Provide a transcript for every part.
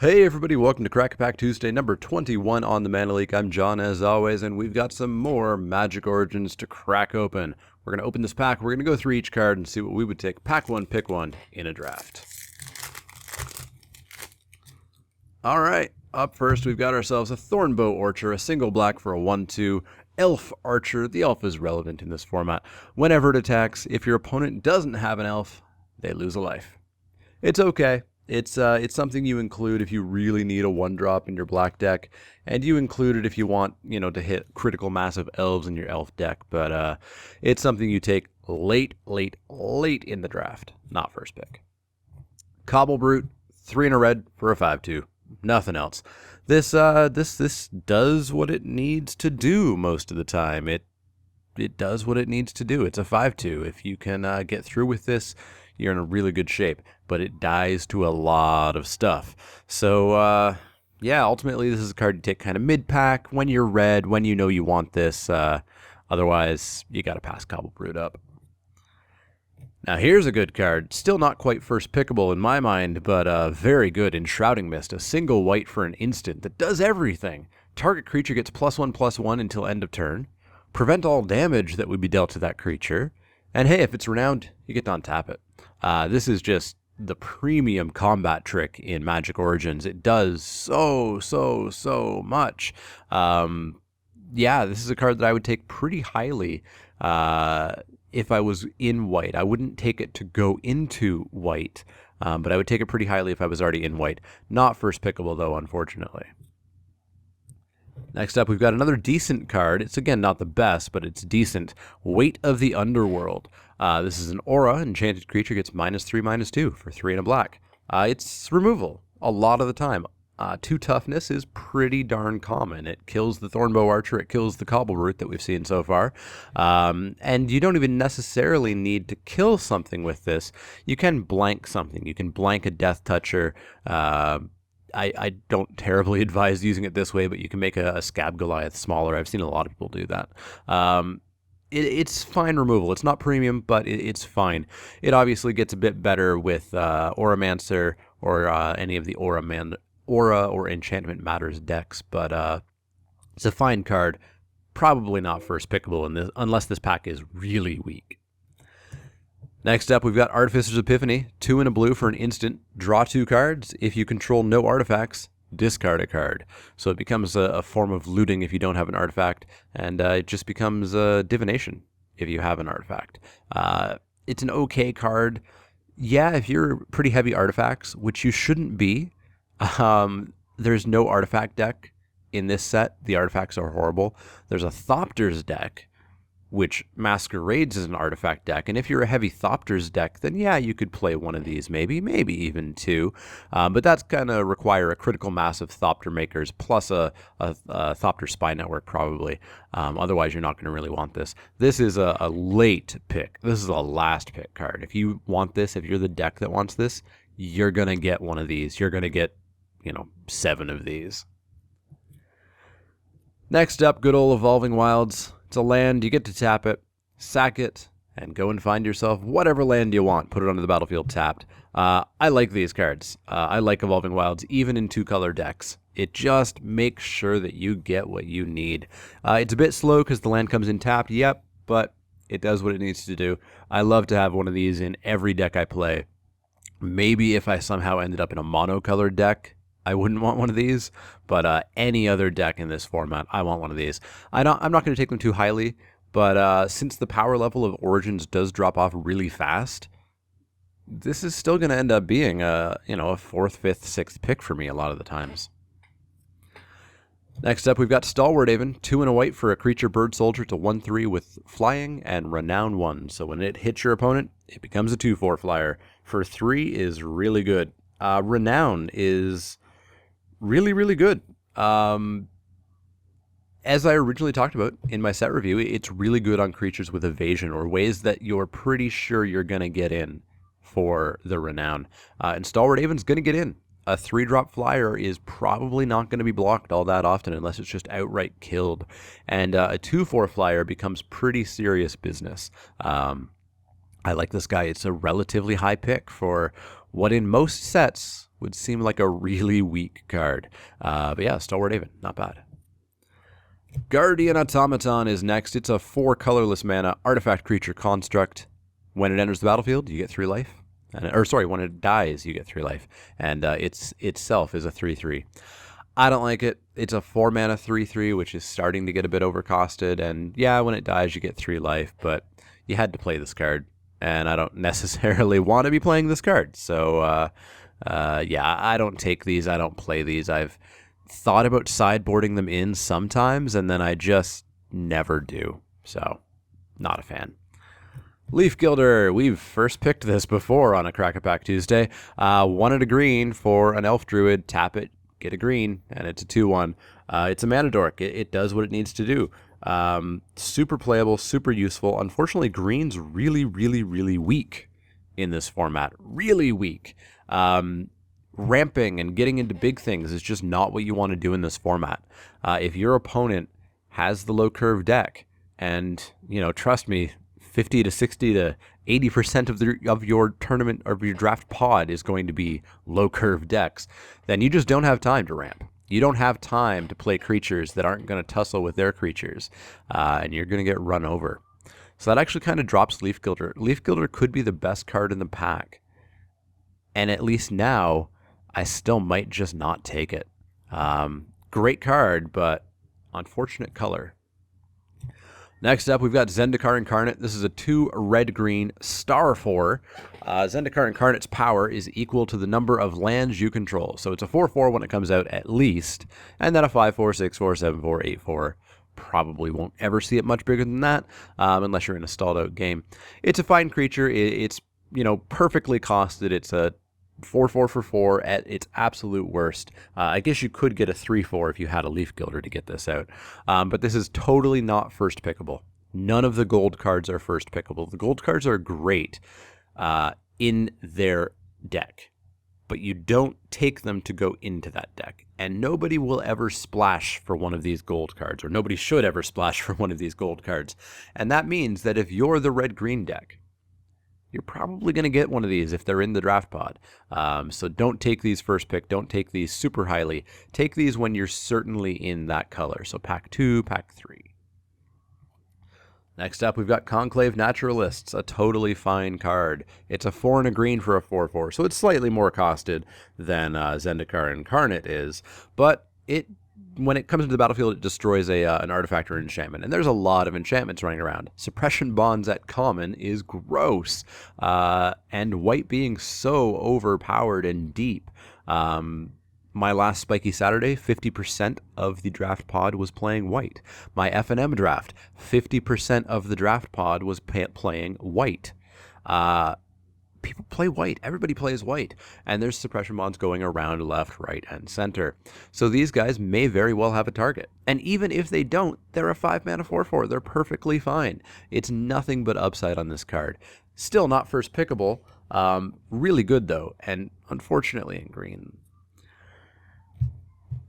Hey everybody, welcome to Crack a Pack Tuesday, number 21 on the Mana League. I'm John as always, and we've got some more Magic Origins to crack open. We're going to open this pack, we're going to go through each card and see what we would take. Pack one, pick one in a draft. Alright, up first we've got ourselves a Thornbow Archer, a single black for a 1-2. Elf Archer. The elf is relevant in this format. Whenever it attacks, if your opponent doesn't have an elf, they lose a life. It's okay. It's something you include if you really need a 1-drop in your black deck, and you include it if you want, to hit critical mass of elves in your elf deck, but it's something you take late in the draft, not first pick. Cobble Brute, 3 and a red for a 5-2. Nothing else. This does what it needs to do most of the time. It does what it needs to do. It's a 5-2. If you can get through with this, you're in a really good shape, but it dies to a lot of stuff. So, yeah, ultimately this is a card you take kind of mid-pack, when you're red, when you know you want this. Otherwise, you got to pass Cobble Brute up. Now here's a good card. Still not quite first pickable in my mind, but very good. Enshrouding Mist, a single white for an instant that does everything. Target creature gets +1/+1 until end of turn. Prevent all damage that would be dealt to that creature. And hey, if it's renowned, you get to untap it. This is just the premium combat trick in Magic Origins. It does so much. Yeah, this is a card that I would take pretty highly if I was in white. I wouldn't take it to go into white, but I would take it pretty highly if I was already in white. Not first pickable, though, unfortunately. Next up, we've got another decent card. It's, again, not the best, but it's decent. Weight of the Underworld. This is an aura. Enchanted creature gets -3/-2 for 3 and a black. It's removal a lot of the time. 2 toughness is pretty darn common. It kills the Thornbow Archer. It kills the Cobble Brute that we've seen so far. And you don't even necessarily need to kill something with this. You can blank something. You can blank a Death Toucher. I don't terribly advise using it this way, but you can make a Scab Goliath smaller. I've seen a lot of people do that. It's fine removal. It's not premium, but it's fine. It obviously gets a bit better with Auramancer or any of the Aura or Enchantment Matters decks, but it's a fine card. Probably not first pickable in this, unless this pack is really weak. Next up, we've got Artificer's Epiphany, 2 and a blue for an instant. Draw 2 cards. If you control no artifacts, discard a card. So it becomes a form of looting if you don't have an artifact, and it just becomes divination if you have an artifact. It's an okay card. Yeah, if you're pretty heavy artifacts, which you shouldn't be. There's no artifact deck in this set. The artifacts are horrible. There's a Thopters deck, which masquerades as an artifact deck, and if you're a heavy Thopters deck, then yeah, you could play one of these, maybe even 2, but that's going to require a critical mass of Thopter makers, plus a Thopter Spy Network, probably. Otherwise, you're not going to really want this. This is a late pick. This is a last pick card. If you want this, if you're the deck that wants this, you're going to get one of these. You're going to get, 7 of these. Next up, good old Evolving Wilds. It's a land, you get to tap it, sack it, and go and find yourself whatever land you want. Put it onto the battlefield tapped. I like these cards. I like Evolving Wilds, even in 2-color decks. It just makes sure that you get what you need. It's a bit slow because the land comes in tapped, yep, but it does what it needs to do. I love to have one of these in every deck I play. Maybe if I somehow ended up in a monocolored deck, I wouldn't want one of these, but any other deck in this format, I want one of these. I'm not going to take them too highly, but since the power level of Origins does drop off really fast, this is still going to end up being a 4th, 5th, 6th pick for me a lot of the times. Next up, we've got Stalwart Haven, 2 and a white for a creature bird soldier to 1/3 with flying and renown 1. So when it hits your opponent, it becomes a 2/4 flyer. For 3 is really good. Renown is really good. As I originally talked about in my set review, it's really good on creatures with evasion or ways that you're pretty sure you're going to get in for the Renown. And Stalwart Haven's going to get in. A 3-drop flyer is probably not going to be blocked all that often unless it's just outright killed. And a 2/4 flyer becomes pretty serious business. I like this guy. It's a relatively high pick for what in most sets would seem like a really weak card. But yeah, Stalwart Haven, not bad. Guardian Automaton is next. It's a 4 colorless mana artifact creature construct. When it enters the battlefield, you get 3 life. When it dies, you get 3 life. And itself is a 3/3. I don't like it. It's a 4 mana 3/3, which is starting to get a bit overcosted. And yeah, when it dies, you get 3 life. But you had to play this card. And I don't necessarily want to be playing this card. So, yeah, I don't take these. I don't play these. I've thought about sideboarding them in sometimes, and then I just never do. So, not a fan. Leaf Gilder, we've first picked this before on a Crack-A-Pack Tuesday. Wanted a green for an Elf Druid, tap it, get a green, and it's a 2/1. It's a mana dork. It does what it needs to do. Super playable, super useful. Unfortunately, green's really, really, really weak in this format. Really weak. Ramping and getting into big things is just not what you want to do in this format. If your opponent has the low curve deck, and trust me, 50 to 60 to 80% of your tournament or your draft pod is going to be low curve decks, then you just don't have time to ramp. You don't have time to play creatures that aren't going to tussle with their creatures, and you're going to get run over. So that actually kind of drops Leaf Gilder. Leaf Gilder could be the best card in the pack, and at least now, I still might just not take it. Great card, but unfortunate color. Next up, we've got Zendikar Incarnate. This is a 2 red-green star 4. Zendikar Incarnate's power is equal to the number of lands you control. So it's a 4/4 when it comes out at least, and then a 5/4, 6/4, 7/4, 8/4. Probably won't ever see it much bigger than that, unless you're in a stalled-out game. It's a fine creature. It's perfectly costed. It's a 4/4 for 4 at its absolute worst. I guess you could get a 3/4 if you had a Leaf Gilder to get this out. But this is totally not first pickable. None of the gold cards are first pickable. The gold cards are great in their deck, but you don't take them to go into that deck. And nobody will ever splash for one of these gold cards, or nobody should ever splash for one of these gold cards. And that means that if you're the red-green deck, you're probably going to get one of these if they're in the draft pod. So don't take these first pick. Don't take these super highly. Take these when you're certainly in that color. So pack 2, pack 3. Next up, we've got Conclave Naturalists, a totally fine card. It's a 4 and a green for a 4/4, so it's slightly more costed than Zendikar Incarnate is, but when it comes into the battlefield, it destroys an artifact or enchantment. And there's a lot of enchantments running around. Suppression Bonds at common is gross. And white being so overpowered and deep. My last Spiky Saturday, 50% of the draft pod was playing white. My F&M draft, 50% of the draft pod was playing white. People play white. Everybody plays white. And there's suppression bonds going around left, right, and center. So these guys may very well have a target. And even if they don't, they're a 5 mana 4/4. They're perfectly fine. It's nothing but upside on this card. Still not first pickable. Really good, though. And unfortunately in green.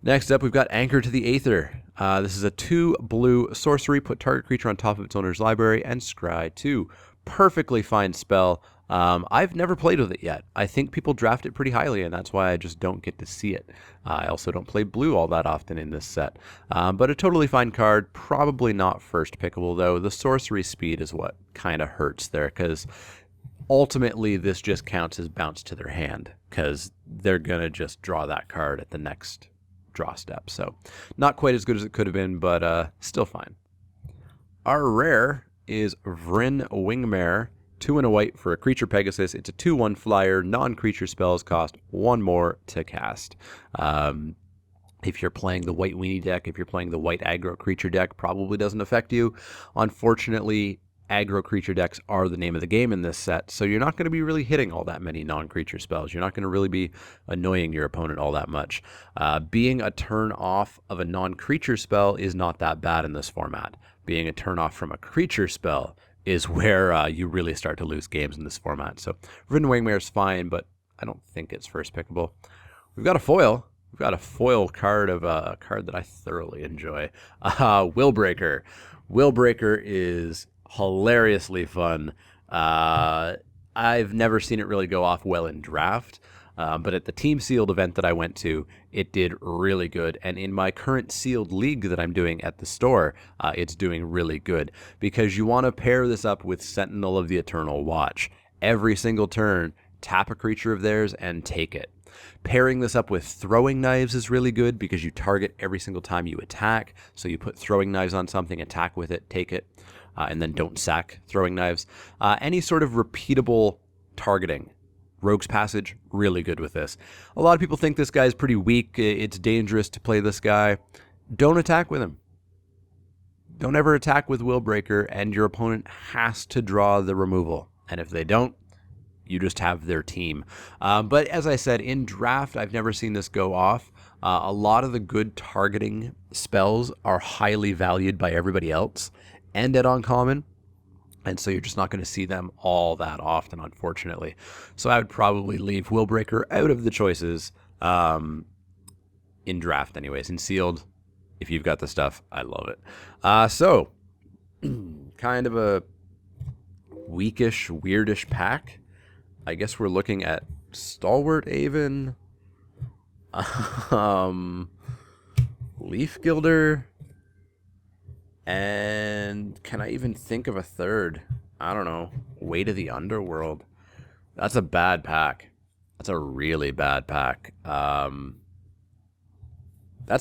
Next up, we've got Anchor to the Aether. This is a 2 blue sorcery. Put target creature on top of its owner's library and scry 2. Perfectly fine spell. I've never played with it yet. I think people draft it pretty highly, and that's why I just don't get to see it. I also don't play blue all that often in this set. But a totally fine card, probably not first pickable, though. The sorcery speed is what kind of hurts there, because ultimately this just counts as bounce to their hand, because they're going to just draw that card at the next draw step. So not quite as good as it could have been, but still fine. Our rare is Vryn Wingmare. 2 and a white for a creature Pegasus. It's a 2/1 flyer. Non-creature spells cost 1 more to cast. If you're playing the white weenie deck, if you're playing the white aggro creature deck, probably doesn't affect you. Unfortunately, aggro creature decks are the name of the game in this set, so you're not going to be really hitting all that many non-creature spells. You're not going to really be annoying your opponent all that much. Being a turn off of a non-creature spell is not that bad in this format. Being a turn off from a creature spell is where you really start to lose games in this format. So Vryn Wingmare is fine, but I don't think it's first pickable. We've got a foil. We've got a foil card of a card that I thoroughly enjoy. Willbreaker. Willbreaker is hilariously fun. I've never seen it really go off well in draft. But at the team sealed event that I went to, it did really good. And in my current sealed league that I'm doing at the store, it's doing really good because you want to pair this up with Sentinel of the Eternal Watch. Every single turn, tap a creature of theirs and take it. Pairing this up with throwing knives is really good because you target every single time you attack. So you put throwing knives on something, attack with it, take it, and then don't sack throwing knives. Any sort of repeatable targeting. Rogue's Passage, really good with this. A lot of people think this guy's pretty weak. It's dangerous to play this guy. Don't attack with him. Don't ever attack with Willbreaker, and your opponent has to draw the removal. And if they don't, you just have their team. But as I said, in draft, I've never seen this go off. A lot of the good targeting spells are highly valued by everybody else and at uncommon. And so you're just not going to see them all that often, unfortunately. So I would probably leave Willbreaker out of the choices in draft anyways. In sealed, if you've got the stuff, I love it. So, kind of a weakish, weirdish pack. I guess we're looking at Stalwart Aven, Leaf Gilder, and can I even think of a third? I don't know. Weight of the Underworld. That's a bad pack. That's a really bad pack. That's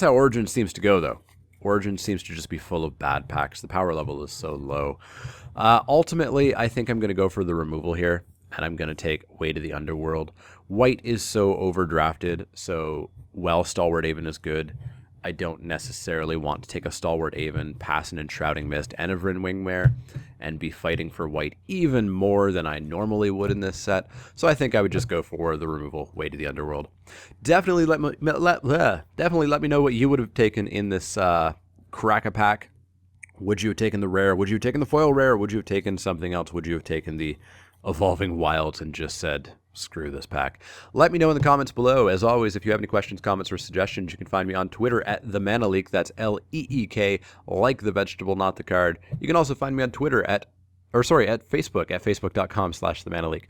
how Origin seems to go, though. Origin seems to just be full of bad packs. The power level is so low. Ultimately, I think I'm going to go for the removal here, and I'm going to take Weight of the Underworld. White is so overdrafted, so while Stalwart Aven is good, I don't necessarily want to take a Stalwart Aven, pass an Enshrouding Mist, and a Vryn Wingmare, and be fighting for white even more than I normally would in this set. So I think I would just go for the removal, Weight of the Underworld. Definitely let me know what you would have taken in this Crack-a-Pack. Would you have taken the rare? Would you have taken the foil rare? Would you have taken something else? Would you have taken the Evolving Wilds and just said, screw this pack? Let me know in the comments below. As always, if you have any questions, comments, or suggestions, you can find me on Twitter at The Mana Leak. That's L-E-E-K, like the vegetable, not the card. You can also find me on Twitter at Facebook, at facebook.com/themanaleak.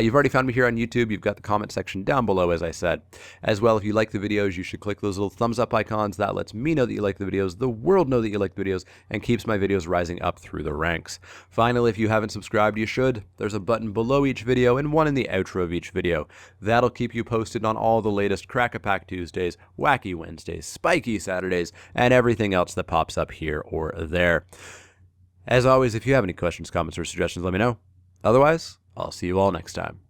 You've already found me here on YouTube. You've got the comment section down below, as I said. As well, if you like the videos, you should click those little thumbs up icons. That lets me know that you like the videos, the world know that you like the videos, and keeps my videos rising up through the ranks. Finally, if you haven't subscribed, you should. There's a button below each video and one in the outro of each video. That'll keep you posted on all the latest Crack-a-Pack Tuesdays, Wacky Wednesdays, Spiky Saturdays, and everything else that pops up here or there. As always, if you have any questions, comments, or suggestions, let me know. Otherwise, I'll see you all next time.